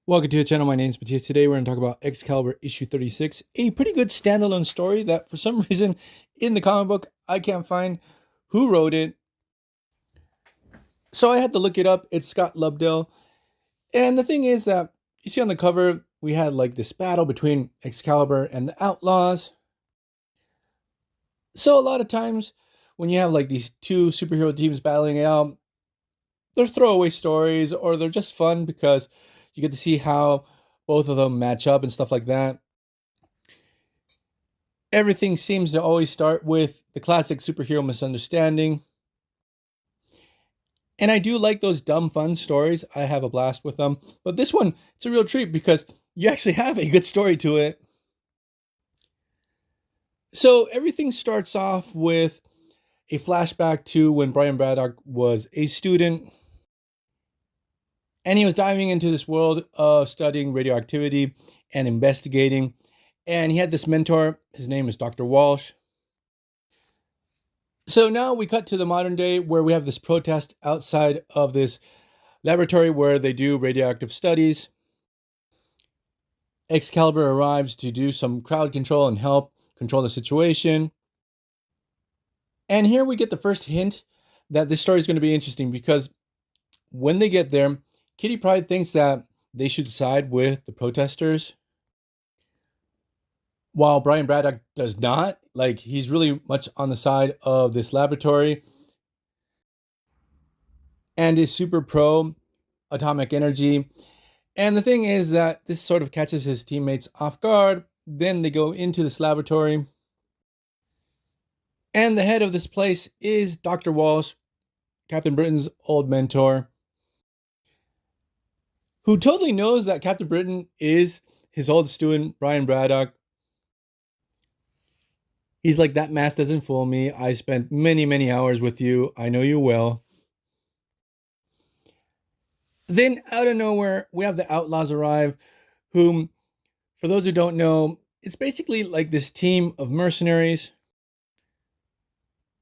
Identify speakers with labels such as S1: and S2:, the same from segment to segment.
S1: Welcome to the channel. My name is Matthias. Today we're going to talk about Excalibur issue 36, a pretty good standalone story that for some reason in the comic book I can't find who wrote it. So I had to look it up. It's Scott Lobdell. And the thing is that you see on the cover, we had like this battle between Excalibur and the Outlaws. So a lot of times when you have like these two superhero teams battling it out, they're throwaway stories or they're just fun because you get to see how both of them match up and stuff like that. Everything seems to always start with the classic superhero misunderstanding. And I do like those dumb fun stories. I have a blast with them. But this one, it's a real treat because you actually have a good story to it. So everything starts off with a flashback to when Brian Braddock was a student. And he was diving into this world of studying radioactivity and investigating. And he had this mentor. His name is Dr. Walsh. So now we cut to the modern day where we have this protest outside of this laboratory where they do radioactive studies. Excalibur arrives to do some crowd control and help control the situation. And here we get the first hint that this story is going to be interesting because when they get there, Kitty Pryde thinks that they should side with the protesters, while Brian Braddock does not. Like, he's really much on the side of this laboratory and is super pro atomic energy. And the thing is that this sort of catches his teammates off guard. Then they go into this laboratory. And the head of this place is Dr. Walsh, Captain Britain's old mentor, who totally knows that Captain Britain is his old student, Brian Braddock. He's like, that mask doesn't fool me. I spent many, many hours with you. I know you well. Then out of nowhere, we have the Outlaws arrive, whom, for those who don't know, it's basically like this team of mercenaries.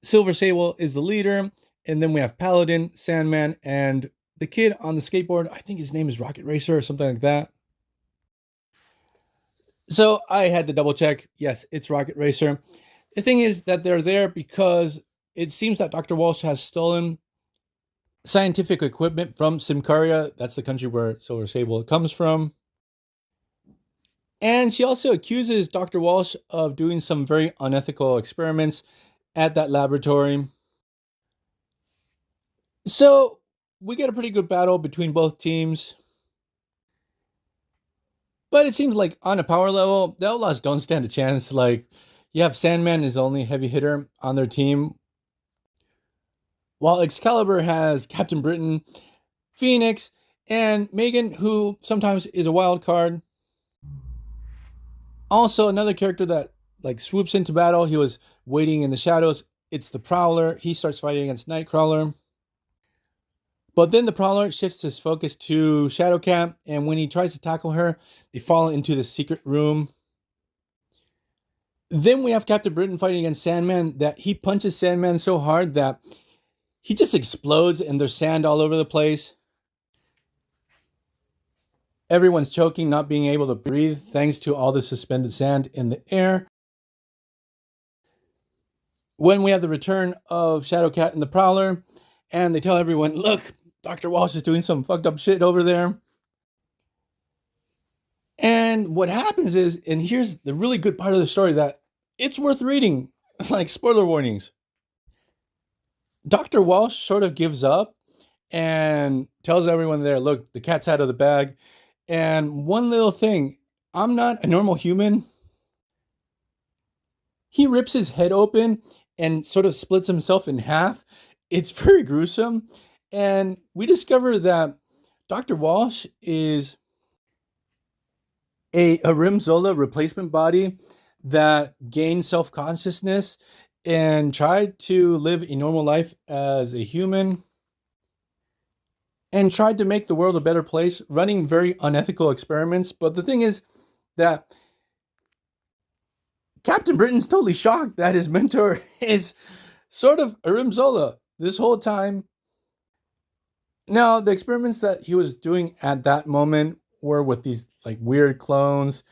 S1: Silver Sable is the leader, and then we have Paladin, Sandman, and the kid on the skateboard. I think his name is Rocket Racer or something like that. So I had to double check. Yes, it's Rocket Racer. The thing is that they're there because it seems that Dr. Walsh has stolen scientific equipment from Simcaria. That's the country where Silver Sable comes from. And she also accuses Dr. Walsh of doing some very unethical experiments at that laboratory. So we get a pretty good battle between both teams. But it seems like on a power level, the Outlaws don't stand a chance. Like, you have Sandman is the only heavy hitter on their team, while Excalibur has Captain Britain, Phoenix, and Megan, who sometimes is a wild card. Also, another character that like swoops into battle. He was waiting in the shadows. It's the Prowler. He starts fighting against Nightcrawler. But then the Prowler shifts his focus to Shadowcat, and when he tries to tackle her, they fall into the secret room. Then we have Captain Britain fighting against Sandman, that he punches Sandman so hard that he just explodes and there's sand all over the place. Everyone's choking, not being able to breathe thanks to all the suspended sand in the air. When we have the return of Shadowcat and the Prowler, and they tell everyone, look, Dr. Walsh is doing some fucked up shit over there. And what happens is, and here's the really good part of the story that it's worth reading, like spoiler warnings. Dr. Walsh sort of gives up and tells everyone there, look, the cat's out of the bag. And one little thing, I'm not a normal human. He rips his head open and sort of splits himself in half. It's very gruesome. And we discover that Dr. Walsh is a Arnim Zola replacement body that gained self-consciousness and tried to live a normal life as a human and tried to make the world a better place, running very unethical experiments. But the thing is that Captain Britain's totally shocked that his mentor is sort of Arnim Zola this whole time. Now, the experiments that he was doing at that moment were with these like weird clones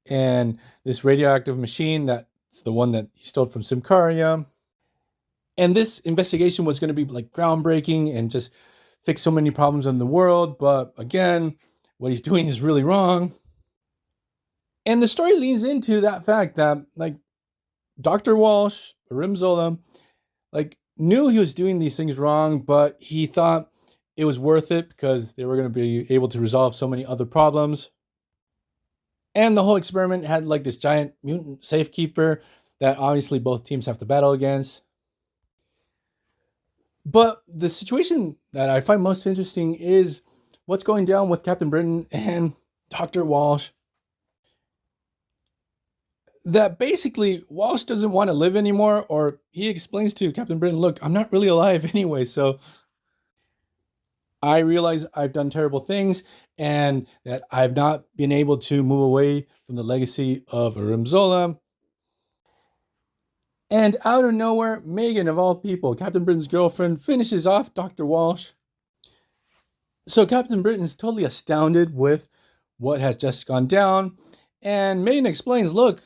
S1: and this radioactive machine that's the one that he stole from Simcaria. And this investigation was going to be like groundbreaking and just fix so many problems in the world. But again, what he's doing is really wrong. And the story leans into that fact that like Dr. Walsh, Arnim Zola, like knew he was doing these things wrong, but he thought it was worth it because they were going to be able to resolve so many other problems. And the whole experiment had like this giant mutant safekeeper that obviously both teams have to battle against. But the situation that I find most interesting is what's going down with Captain Britain and Dr. Walsh. That basically Walsh doesn't want to live anymore, or he explains to Captain Britain, look, I'm not really alive anyway, so I realize I've done terrible things and that I've not been able to move away from the legacy of Arnim Zola. And out of nowhere, Megan, of all people, Captain Britain's girlfriend, finishes off Dr. Walsh. So Captain Britain's totally astounded with what has just gone down. And Megan explains, look,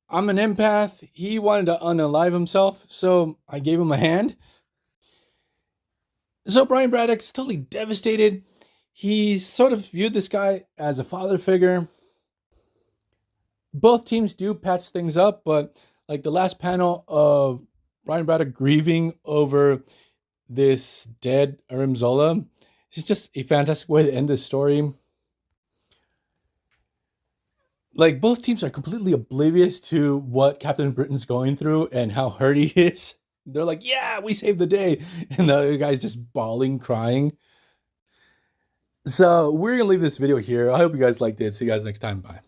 S1: I'm an empath. He wanted to unalive himself, so I gave him a hand. So Brian Braddock's totally devastated. He sort of viewed this guy as a father figure. Both teams do patch things up, but like the last panel of Brian Braddock grieving over this dead Arnim Zola, it's just a fantastic way to end this story. Like both teams are completely oblivious to what Captain Britain's going through and how hurt he is. They're like, yeah, we saved the day. And the other guy's just bawling, crying. So we're going to leave this video here. I hope you guys liked it. See you guys next time. Bye.